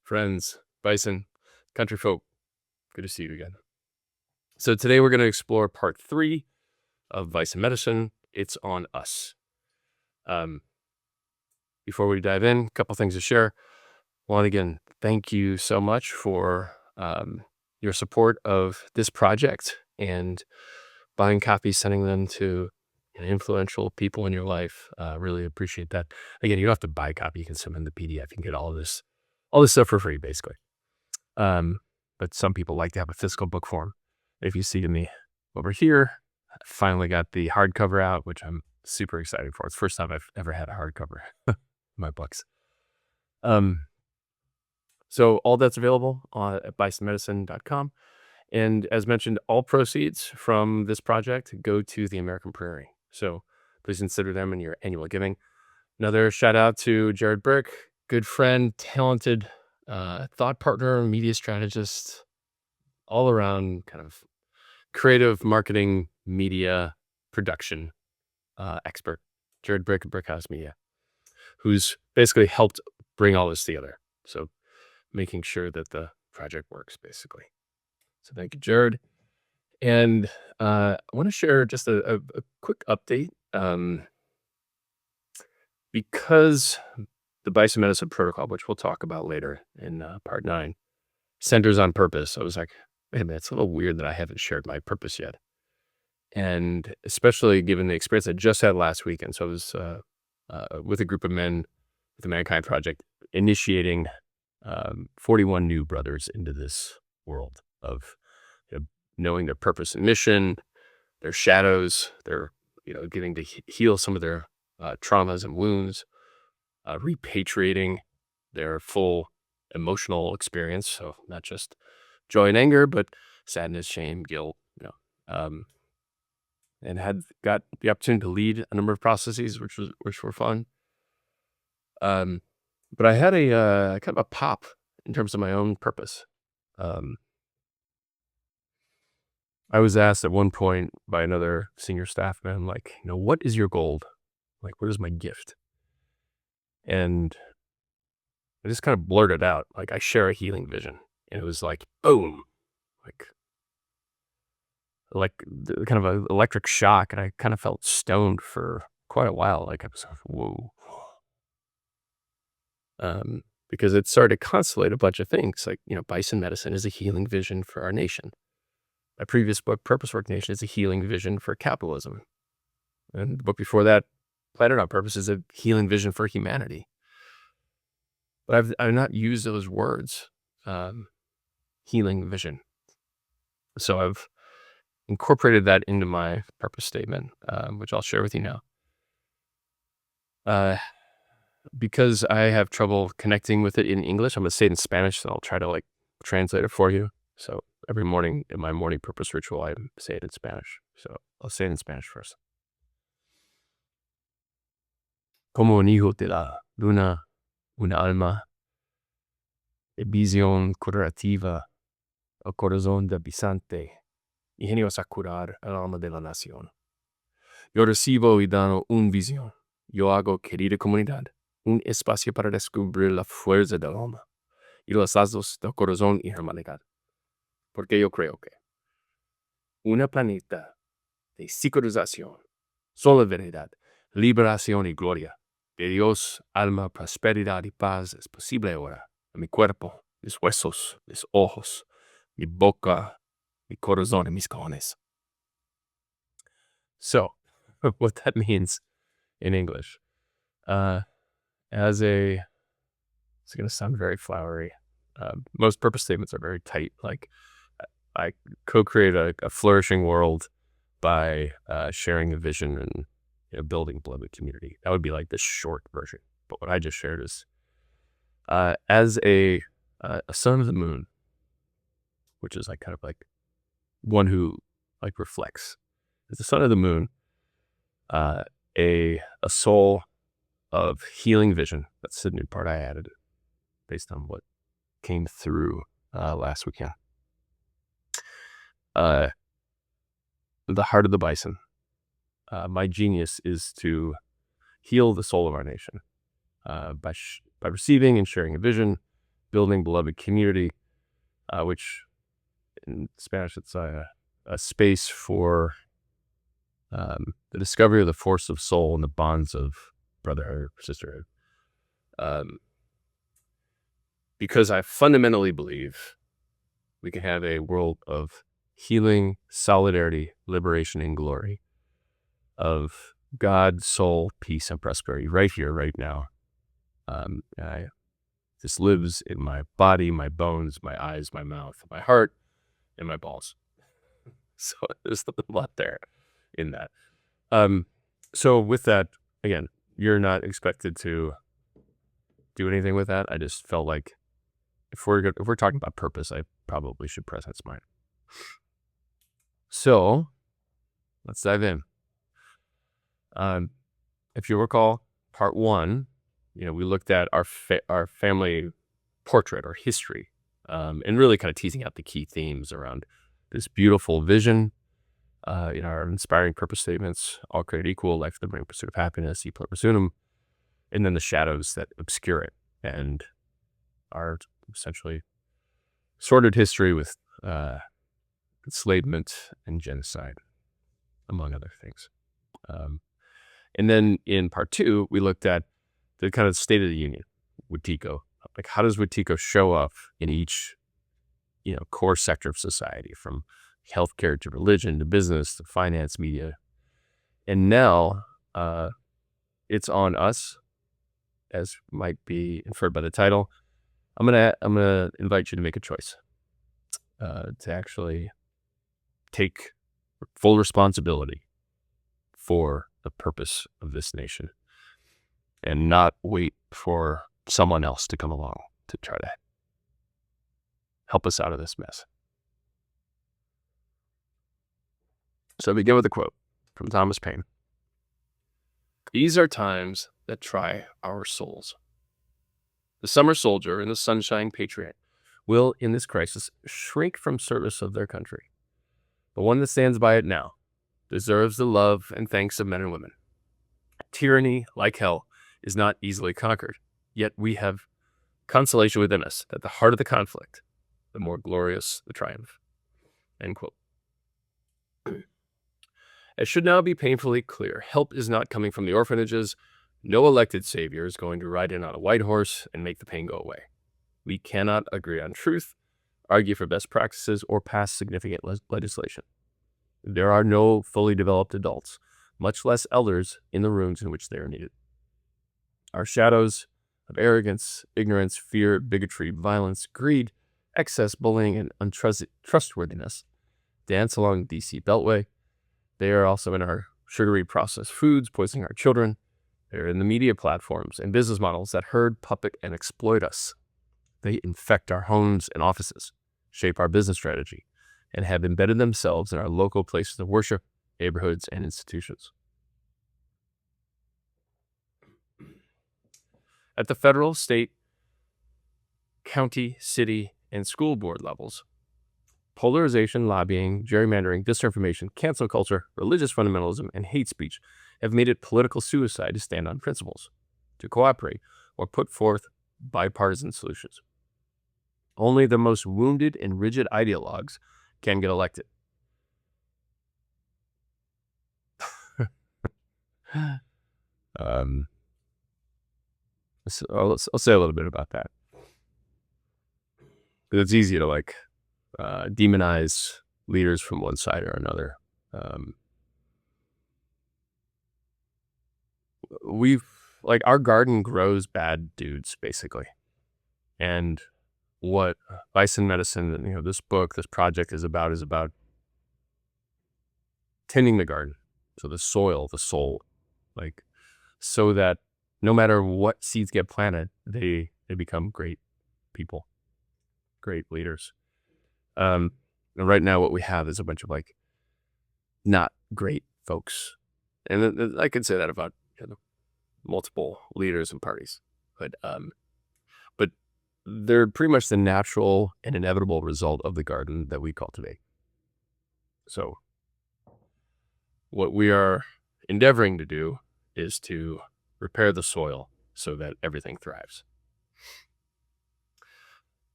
friends, Bison, country folk. Good to see you again. So today we're going to explore part 3 of Bison Medicine. It's on us. Before we dive in, a couple things to share. One, again, thank you so much for your support of this project and buying copies, sending them to influential people in your life. Really appreciate that. Again, you don't have to buy a copy. You can send them the PDF. You can get all this stuff for free, basically. But some people like to have a physical book form. If you see me over here, I finally got the hardcover out, which I'm super excited for. It's the first time I've ever had a hardcover in my books. So all that's available at bisonmedicine.com. And as mentioned, all proceeds from this project go to the American Prairie. So please consider them in your annual giving. Another shout out to Jared Burke, good friend, talented thought partner, media strategist, all around kind of creative marketing, media production expert, Jared Burke of Brickhouse Media, who's basically helped bring all this together. So making sure that the project works, basically. So thank you, Jared. And I want to share just a quick update. Because the Bison Medicine Protocol, which we'll talk about later in part 9, centers on purpose. I was like, wait a minute, it's a little weird that I haven't shared my purpose yet. And especially given the experience I just had last week. And so I was with a group of men with the Mankind Project, initiating 41 new brothers into this world of knowing their purpose and mission, their shadows, their getting to heal some of their traumas and wounds, repatriating their full emotional experience. So not just joy and anger, but sadness, shame, guilt, and had got the opportunity to lead a number of processes, which were fun. But I had a kind of a pop in terms of my own purpose. I was asked at one point by another senior staff man, like, what is your gold? Like, what is my gift? And I just kind of blurted out, like, I share a healing vision. And it was like, boom, like kind of an electric shock. And I kind of felt stoned for quite a while. Like, I was like, whoa. Because it started to constellate a bunch of things. Like, Bison Medicine is a healing vision for our nation. My previous book, Purpose Work Nation, is a healing vision for capitalism. And the book before that, Planet on Purpose, is a healing vision for humanity. But I've not used those words, healing vision. So I've incorporated that into my purpose statement, which I'll share with you now. Because I have trouble connecting with it in English, I'm going to say it in Spanish, so I'll try to translate it for you. So every morning in my morning purpose ritual, I say it in Spanish. So I'll say it in Spanish first. Como un hijo de la luna, una alma de visión curativa, el corazón de Bisante, ingenios a curar el alma de la nación. Yo recibo y dano un visión. Yo hago querida comunidad un espacio para descubrir la fuerza del alma y los lazos del corazón y humanidad. Porque yo creo que una planeta de ciclización, sola verdad, liberación y gloria de Dios, alma, prosperidad y paz es posible ahora en mi cuerpo, mis huesos, mis ojos, mi boca, mi corazón y mis cojones. So, what that means in English, it's going to sound very flowery. Most purpose statements are very tight. Like, I co-create a flourishing world by sharing a vision and building beloved community. That would be like the short version. But what I just shared is, as a son of the moon, which is kind of one who reflects. As the son of the moon, a soul of healing vision. That's the new part I added based on what came through last weekend. The heart of the bison. My genius is to heal the soul of our nation by receiving and sharing a vision, building beloved community, which in Spanish it's a space for the discovery of the force of soul and the bonds of brotherhood or sisterhood. Because I fundamentally believe we can have a world of healing, solidarity, liberation, and glory, of God, soul, peace, and prosperity right here, right now. This lives in my body, my bones, my eyes, my mouth, my heart, and my balls. So there's a lot there in that. So with that, again, you're not expected to do anything with that. I just felt like if we're talking about purpose, I probably should presence mine. So let's dive in. If you recall, part 1, we looked at our family portrait or history, and really kind of teasing out the key themes around this beautiful vision, in our inspiring purpose statements: all created equal, life, liberty, pursuit of happiness, e pluribus unum, and then the shadows that obscure it, and our essentially sordid history with enslavement and genocide, among other things. And then in part 2, we looked at the kind of state of the union, Wetiko. Like, how does Wetiko show up in each, core sector of society, from healthcare to religion to business to finance, media. And now it's on us, as might be inferred by the title. I'm gonna invite you to make a choice, to actually take full responsibility for the purpose of this nation, and not wait for someone else to come along to try to help us out of this mess. So I begin with a quote from Thomas Paine. "These are times that try our souls. The summer soldier and the sunshine patriot will, in this crisis, shrink from service of their country. The one that stands by it now deserves the love and thanks of men and women. Tyranny, like hell, is not easily conquered, yet we have consolation within us that the harder the conflict, the more glorious the triumph." End quote. It should now be painfully clear, help is not coming from the orphanages. No elected savior is going to ride in on a white horse and make the pain go away. We cannot agree on truth, argue for best practices, or pass significant legislation. There are no fully developed adults, much less elders, in the rooms in which they are needed. Our shadows of arrogance, ignorance, fear, bigotry, violence, greed, excess, bullying, and untrustworthiness dance along the DC Beltway. They are also in our sugary processed foods, poisoning our children. They're in the media platforms and business models that herd, puppet, and exploit us. They infect our homes and offices, shape our business strategy, and have embedded themselves in our local places of worship, neighborhoods, and institutions. At the federal, state, county, city, and school board levels, polarization, lobbying, gerrymandering, disinformation, cancel culture, religious fundamentalism, and hate speech have made it political suicide to stand on principles, to cooperate, or put forth bipartisan solutions. Only the most wounded and rigid ideologues can get elected. So I'll say a little bit about that. Because it's easy to demonize leaders from one side or another. Our garden grows bad dudes, basically. And what Bison medicine, this book, this project is about tending the garden. So the soil, the soul, so that no matter what seeds get planted, they become great people, great leaders. And right now what we have is a bunch of not great folks. And I could say that about multiple leaders and parties, but they're pretty much the natural and inevitable result of the garden that we cultivate. So what we are endeavoring to do is to repair the soil so that everything thrives.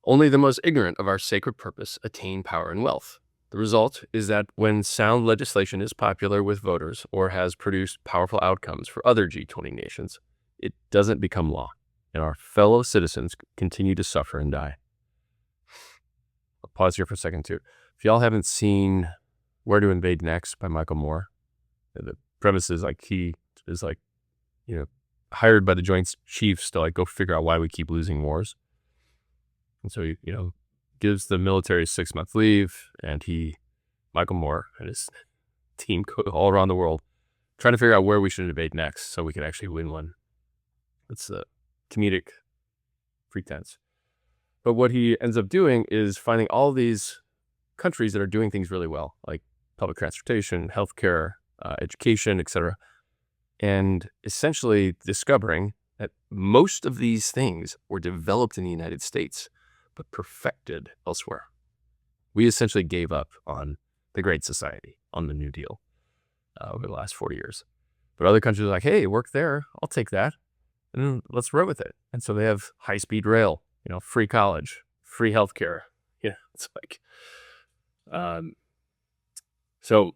Only the most ignorant of our sacred purpose attain power and wealth. The result is that when sound legislation is popular with voters or has produced powerful outcomes for other G20 nations, it doesn't become law, and our fellow citizens continue to suffer and die. I'll pause here for a second too. If y'all haven't seen Where to Invade Next by Michael Moore, the premise is like he is like, hired by the Joint Chiefs to like go figure out why we keep losing wars. And so he, gives the military 6-month leave, and Michael Moore and his team go all around the world trying to figure out where we should invade next so we can actually win one. It's a comedic pretense. But what he ends up doing is finding all these countries that are doing things really well, like public transportation, healthcare, education, etc., and essentially discovering that most of these things were developed in the United States, but perfected elsewhere. We essentially gave up on the Great Society, on the New Deal over the last 40 years. But other countries are like, hey, work there, I'll take that, and let's run with it. And so they have high-speed rail, free college, free healthcare. It's like, so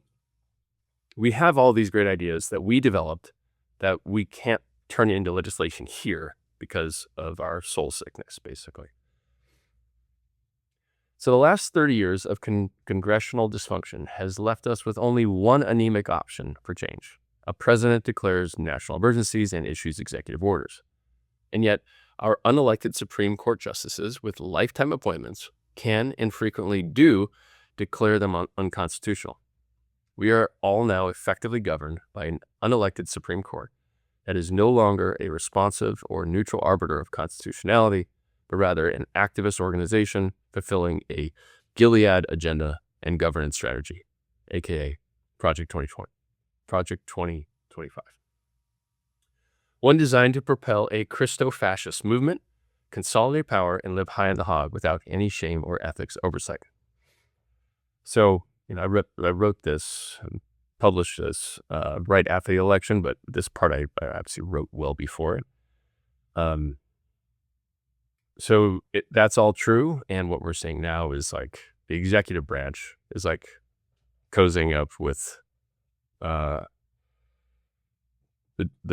we have all these great ideas that we developed that we can't turn into legislation here because of our soul sickness, basically. So the last 30 years of congressional dysfunction has left us with only one anemic option for change. A president declares national emergencies and issues executive orders. And yet, our unelected Supreme Court justices with lifetime appointments can and frequently do declare them unconstitutional. We are all now effectively governed by an unelected Supreme Court that is no longer a responsive or neutral arbiter of constitutionality, but rather an activist organization fulfilling a Gilead agenda and governance strategy, aka Project 2025. One designed to propel a Christo-fascist movement, consolidate power, and live high on the hog without any shame or ethics oversight. So, I wrote this and published this right after the election, but this part I obviously wrote well before it. So that's all true, and what we're seeing now is like the executive branch is like cozying up with the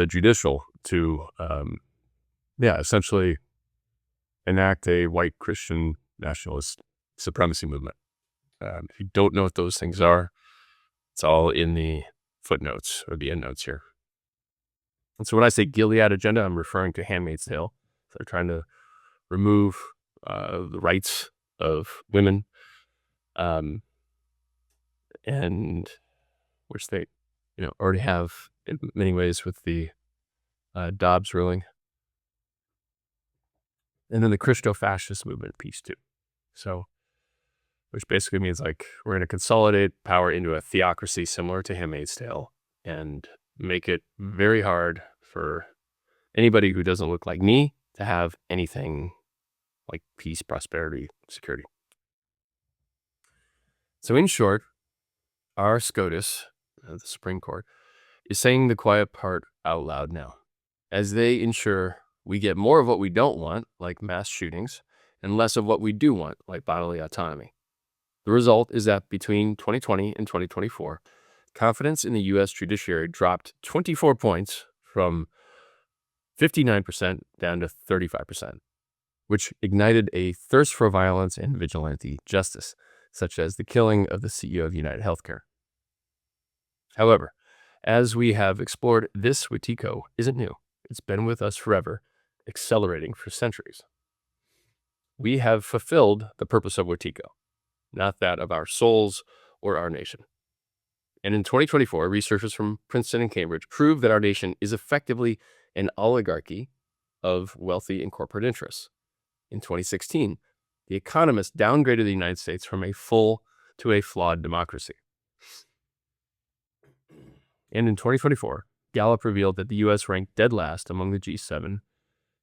judicial to essentially enact a white Christian nationalist supremacy movement. If you don't know what those things are, it's all in the footnotes or the endnotes here. And so when I say Gilead agenda, I'm referring to Handmaid's Tale. So they're trying to remove the rights of women, and which they, already have in many ways with the Dobbs ruling, and then the Christo-fascist movement piece too. So, which basically means like we're going to consolidate power into a theocracy similar to Handmaid's Tale and make it very hard for anybody who doesn't look like me to have anything like peace, prosperity, security. So in short, our SCOTUS, the Supreme Court, is saying the quiet part out loud now, as they ensure we get more of what we don't want, like mass shootings, and less of what we do want, like bodily autonomy. The result is that between 2020 and 2024, confidence in the U.S. judiciary dropped 24 points from 59% down to 35%. Which ignited a thirst for violence and vigilante justice, such as the killing of the CEO of United Healthcare. However, as we have explored, this Wetiko isn't new. It's been with us forever, accelerating for centuries. We have fulfilled the purpose of Wetiko, not that of our souls or our nation. And in 2024, researchers from Princeton and Cambridge proved that our nation is effectively an oligarchy of wealthy and corporate interests. In 2016, The Economist downgraded the United States from a full to a flawed democracy. And in 2024, Gallup revealed that the U.S. ranked dead last among the G7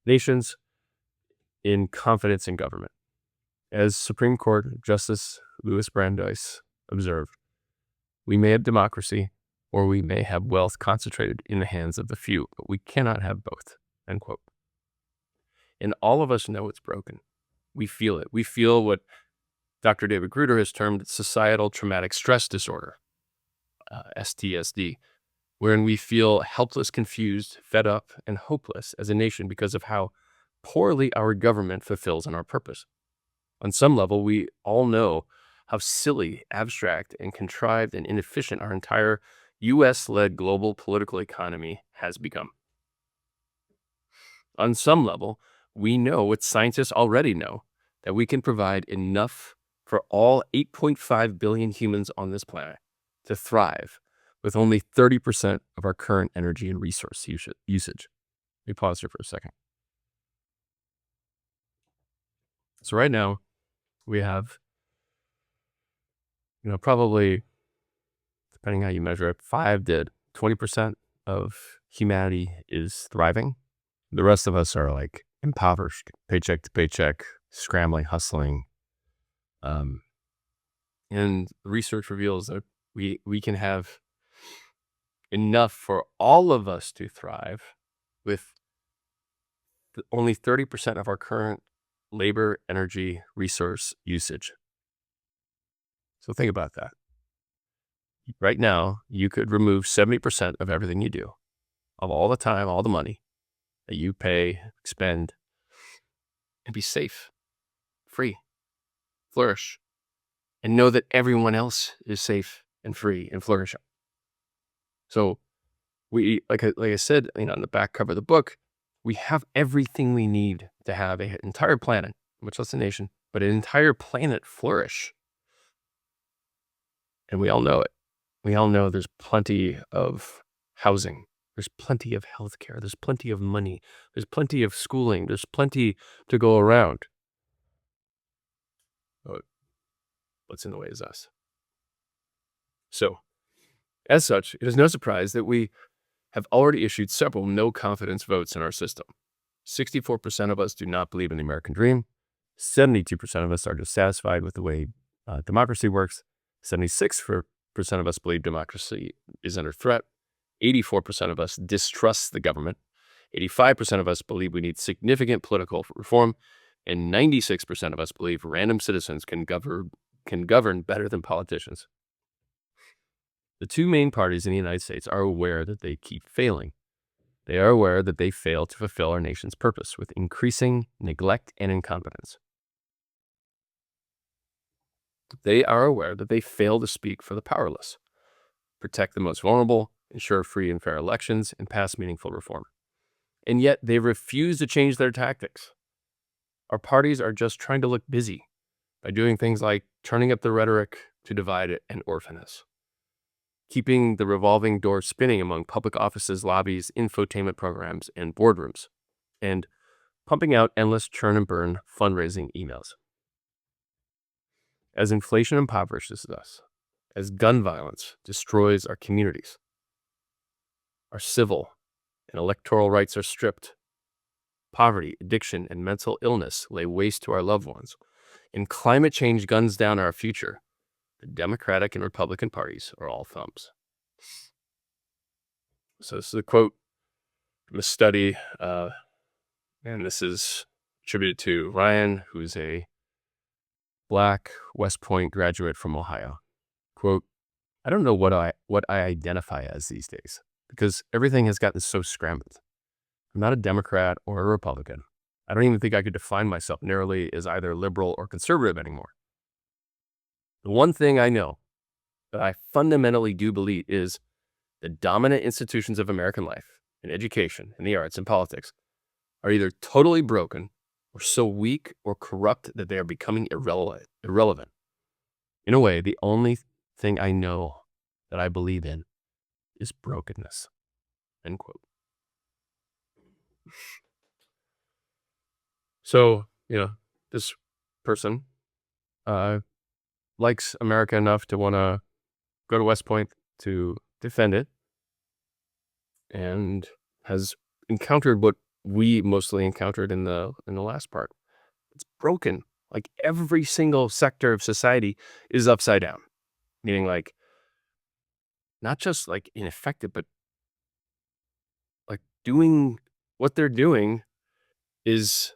nations in confidence in government. As Supreme Court Justice Louis Brandeis observed, we may have democracy or we may have wealth concentrated in the hands of the few, but we cannot have both, end quote. And all of us know it's broken. We feel it. We feel what Dr. David Gruder has termed societal traumatic stress disorder, STSD, wherein we feel helpless, confused, fed up, and hopeless as a nation because of how poorly our government fulfills on our purpose. On some level, we all know how silly, abstract, and contrived and inefficient our entire US-led global political economy has become. On some level, we know what scientists already know, that we can provide enough for all 8.5 billion humans on this planet to thrive with only 30% of our current energy and resource usage. Let me pause here for a second. So right now, we have, probably, depending how you measure it, 5 to 20% of humanity is thriving. The rest of us are like impoverished, paycheck to paycheck, scrambling, hustling. And research reveals that we can have enough for all of us to thrive with only 30% of our current labor, energy, resource usage. So think about that. Right now, you could remove 70% of everything you do, of all the time, all the money that you pay, expend, and be safe, free, flourish, and know that everyone else is safe and free and flourishing. So we, like I said, on the back cover of the book, we have everything we need to have an entire planet, much less a nation, but an entire planet flourish. And we all know it. We all know there's plenty of housing. There's plenty of healthcare. There's plenty of money. There's plenty of schooling. There's plenty to go around. But what's in the way is us. So, as such, it is no surprise that we have already issued several no confidence votes in our system. 64% of us do not believe in the American dream. 72% of us are dissatisfied with the way democracy works. 76% of us believe democracy is under threat. 84% of us distrust the government. 85% of us believe we need significant political reform. And 96% of us believe random citizens can govern better than politicians. The two main parties in the United States are aware that they keep failing. They are aware that they fail to fulfill our nation's purpose with increasing neglect and incompetence. They are aware that they fail to speak for the powerless, protect the most vulnerable, ensure free and fair elections, and pass meaningful reform. And yet they refuse to change their tactics. Our parties are just trying to look busy by doing things like turning up the rhetoric to divide and orphan us, keeping the revolving door spinning among public offices, lobbies, infotainment programs, and boardrooms, and pumping out endless churn and burn fundraising emails. As inflation impoverishes us, as gun violence destroys our communities, our civil and electoral rights are stripped, poverty, addiction, and mental illness lay waste to our loved ones, and climate change guns down our future, the Democratic and Republican parties are all thumbs. So this is a quote from a study, and this is attributed to Ryan, who's a Black West Point graduate from Ohio. Quote, "I don't know what I identify as these days because everything has gotten so scrambled. I'm not a Democrat or a Republican. I don't even think I could define myself narrowly as either liberal or conservative anymore. The one thing I know that I fundamentally do believe is the dominant institutions of American life, in education, in the arts, and politics, are either totally broken or so weak or corrupt that they are becoming irrelevant. In a way, the only thing I know that I believe in is brokenness." End quote. So, this person likes America enough to want to go to West Point to defend it, and has encountered what we mostly encountered in the last part. It's broken. Like every single sector of society is upside down, meaning like not just like ineffective, but like doing what they're doing is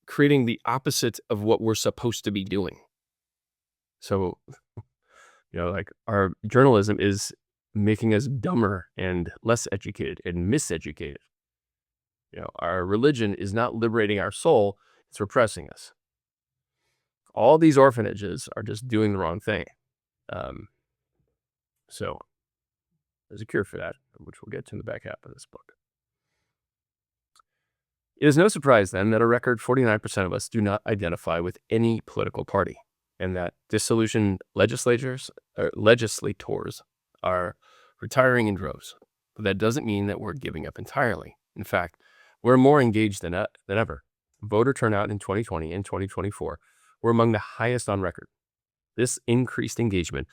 creating the opposite of what we're supposed to be doing. So, like our journalism is making us dumber and less educated and miseducated. Our religion is not liberating our soul, it's repressing us. All these orphanages are just doing the wrong thing. So there's a cure for that, which we'll get to in the back half of this book. It is no surprise then that a record 49% of us do not identify with any political party, and that disillusioned legislators are retiring in droves. But that doesn't mean that we're giving up entirely. In fact, we're more engaged than ever. Voter turnout in 2020 and 2024 were among the highest on record. This increased engagement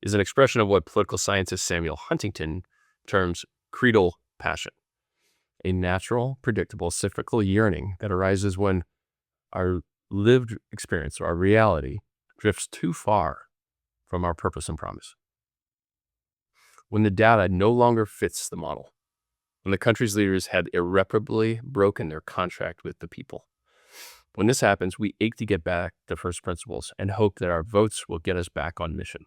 is an expression of what political scientist Samuel Huntington terms creedal passion, a natural, predictable, cyclical yearning that arises when our lived experience or our reality drifts too far from our purpose and promise. When the data no longer fits the model, when the country's leaders had irreparably broken their contract with the people. When this happens, we ache to get back to first principles and hope that our votes will get us back on mission.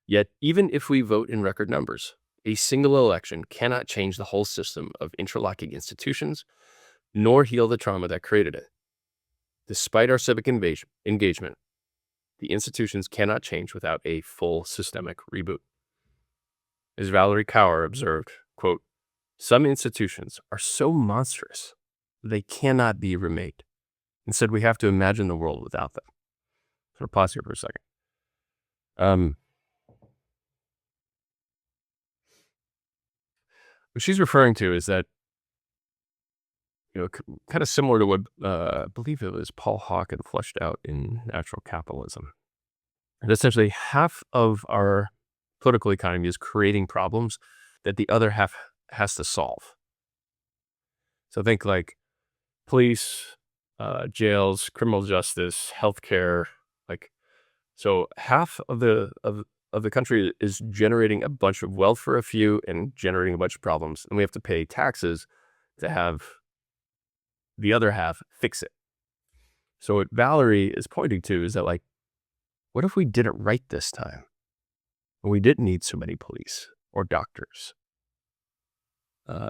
Yet, even if we vote in record numbers, a single election cannot change the whole system of interlocking institutions, nor heal the trauma that created it. Despite our civic engagement, the institutions cannot change without a full systemic reboot. As Valerie Kaur observed, quote, "Some institutions are so monstrous they cannot be remade. Instead, we have to imagine the world without them." So pause here for a second. What she's referring to is that, kind of similar to what I believe it was Paul Hawken fleshed out in Natural Capitalism. And essentially, half of our political economy is creating problems that the other half has to solve. So think like police, jails, criminal justice, healthcare. So half of the country is generating a bunch of wealth for a few and generating a bunch of problems, and we have to pay taxes to have the other half fix it. So what Valerie is pointing to is that, what if we did it right this time? When we didn't need so many police or doctors, or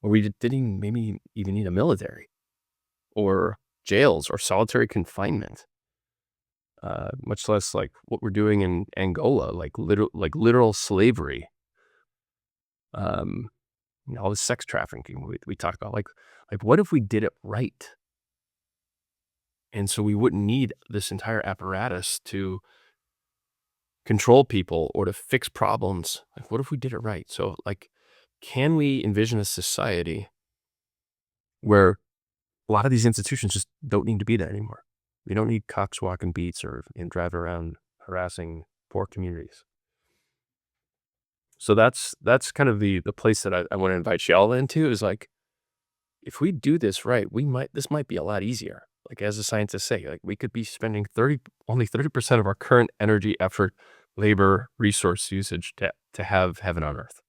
we didn't maybe even need a military or jails or solitary confinement, much less like what we're doing in Angola, literal slavery, all the sex trafficking we talked about. Like what if we did it right? And so we wouldn't need this entire apparatus to control people or to fix problems. What if we did it right? So can we envision a society where a lot of these institutions just don't need to be there anymore? We don't need cops walking beats and driving around harassing poor communities. So that's kind of the place that I want to invite y'all into is if we do this right, this might be a lot easier. As the scientists say, we could be spending only 30% of our current energy, effort, labor, resource usage to have heaven on earth.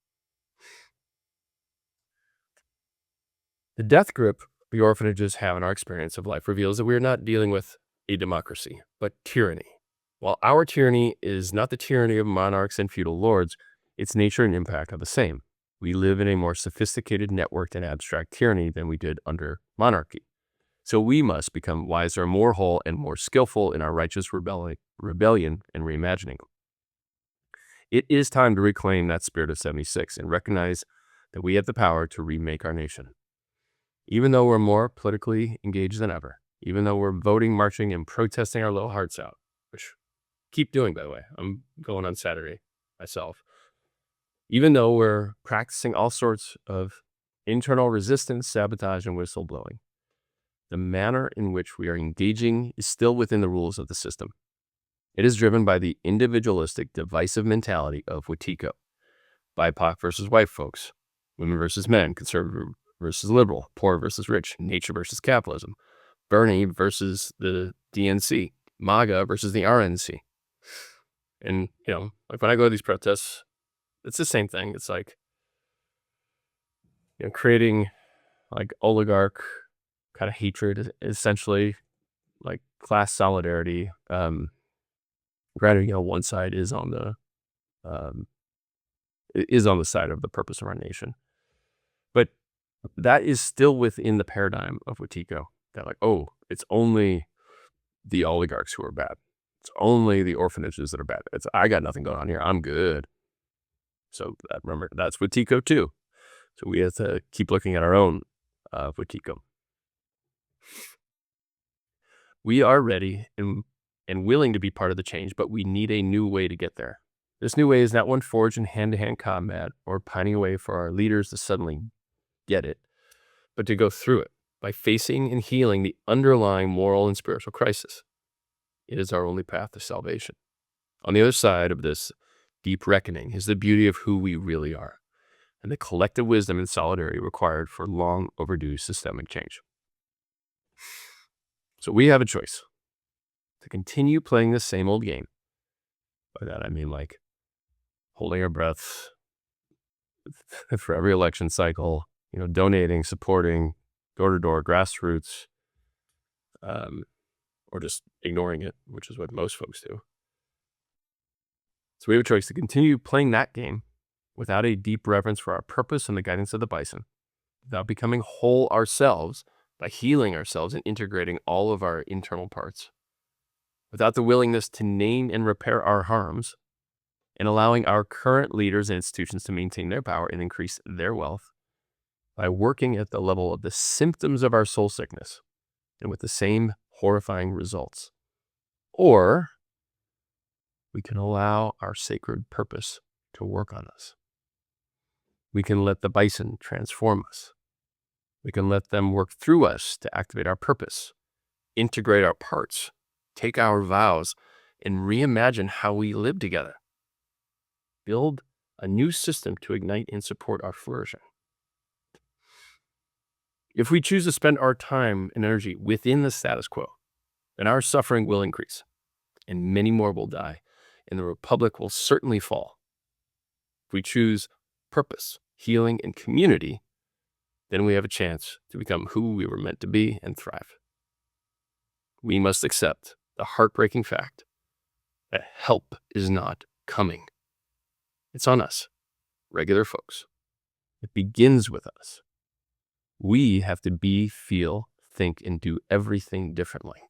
The death grip the orphanages have in our experience of life reveals that we are not dealing with a democracy, but tyranny. While our tyranny is not the tyranny of monarchs and feudal lords, its nature and impact are the same. We live in a more sophisticated, networked, and abstract tyranny than we did under monarchy. So we must become wiser, more whole, and more skillful in our righteous rebellion and reimagining. It is time to reclaim that spirit of 76 and recognize that we have the power to remake our nation. Even though we're more politically engaged than ever, even though we're voting, marching, and protesting our little hearts out, which keep doing, by the way. I'm going on Saturday myself. Even though we're practicing all sorts of internal resistance, sabotage, and whistleblowing, the manner in which we are engaging is still within the rules of the system. It is driven by the individualistic, divisive mentality of Wetiko. BIPOC versus white folks, women versus men, conservative versus liberal, poor versus rich, nature versus capitalism, Bernie versus the DNC, MAGA versus the RNC. And, when I go to these protests, it's the same thing. It's creating oligarch kind of hatred, essentially, like class solidarity. Granted, one side is on the side of the purpose of our nation, but that is still within the paradigm of Wetiko. That like, oh, it's only the oligarchs who are bad. It's only the orphanages that are bad. I got nothing going on here. I'm good. So remember, that's Wetiko too. So we have to keep looking at our own Wetiko. We are ready and willing to be part of the change, but we need a new way to get there. This new way is not one forged in hand-to-hand combat or pining away for our leaders to suddenly get it, but to go through it by facing and healing the underlying moral and spiritual crisis. It is our only path to salvation. On the other side of this deep reckoning is the beauty of who we really are and the collective wisdom and solidarity required for long overdue systemic change. So we have a choice to continue playing the same old game. By that I mean like holding our breath for every election cycle, donating, supporting, door-to-door, grassroots, or just ignoring it, which is what most folks do. So we have a choice to continue playing that game without a deep reverence for our purpose and the guidance of the Bison, without becoming whole ourselves by healing ourselves and integrating all of our internal parts, without the willingness to name and repair our harms, and allowing our current leaders and institutions to maintain their power and increase their wealth by working at the level of the symptoms of our soul sickness and with the same horrifying results. Or we can allow our sacred purpose to work on us. We can let the Bison transform us. We can let them work through us to activate our purpose, integrate our parts, take our vows, and reimagine how we live together. Build a new system to ignite and support our flourishing. If we choose to spend our time and energy within the status quo, then our suffering will increase, and many more will die, and the republic will certainly fall. If we choose purpose, healing, and community, then we have a chance to become who we were meant to be and thrive. We must accept the heartbreaking fact that help is not coming. It's on us, regular folks. It begins with us. We have to be, feel, think, and do everything differently.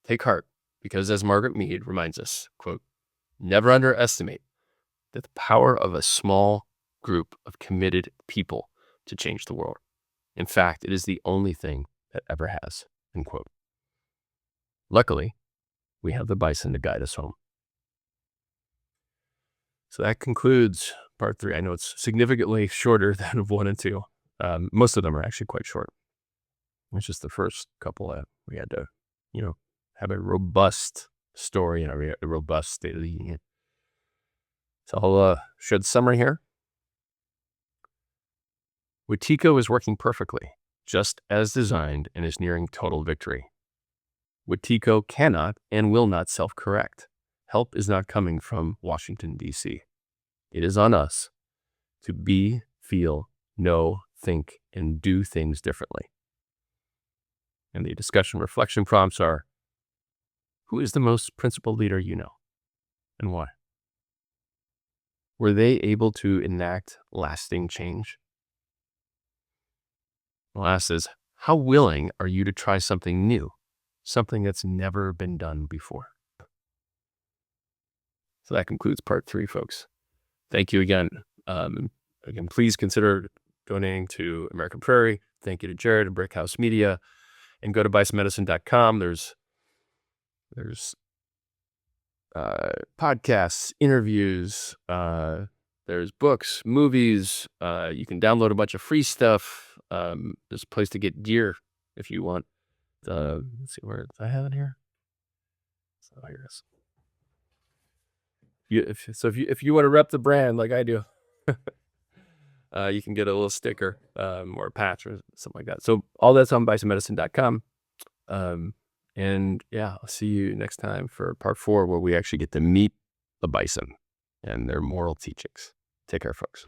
Take heart, because as Margaret Mead reminds us, quote, never underestimate the power of a small group of committed people to change the world. In fact, it is the only thing that ever has, end quote. Luckily, we have the Bison to guide us home. So that concludes part 3. I know it's significantly shorter than of 1 and 2. Most of them are actually quite short. It's just the first couple that we had to, have a robust story and a robust State of the Union. So I'll share the summary here. Wetiko is working perfectly, just as designed, and is nearing total victory. Wetiko cannot and will not self-correct. Help is not coming from Washington, D.C. It is on us to be, feel, know, think, and do things differently. And the discussion reflection prompts are, who is the most principled leader you know, and why? Were they able to enact lasting change? The last is, how willing are you to try something new, something that's never been done before? So that concludes part 3, folks. Thank you again. Again, please consider donating to American Prairie. Thank you to Jared and Brickhouse Media. And go to bisonmedicine.com. There's podcasts, interviews, there's books, movies. You can download a bunch of free stuff. There's a place to get gear if you want. Let's see, where do I have it here? So here it is. If you want to rep the brand like I do, you can get a little sticker or a patch or something like that. So all that's on bisonmedicine.com. And yeah, I'll see you next time for part 4, where we actually get to meet the Bison and their moral teachings. Take care, folks.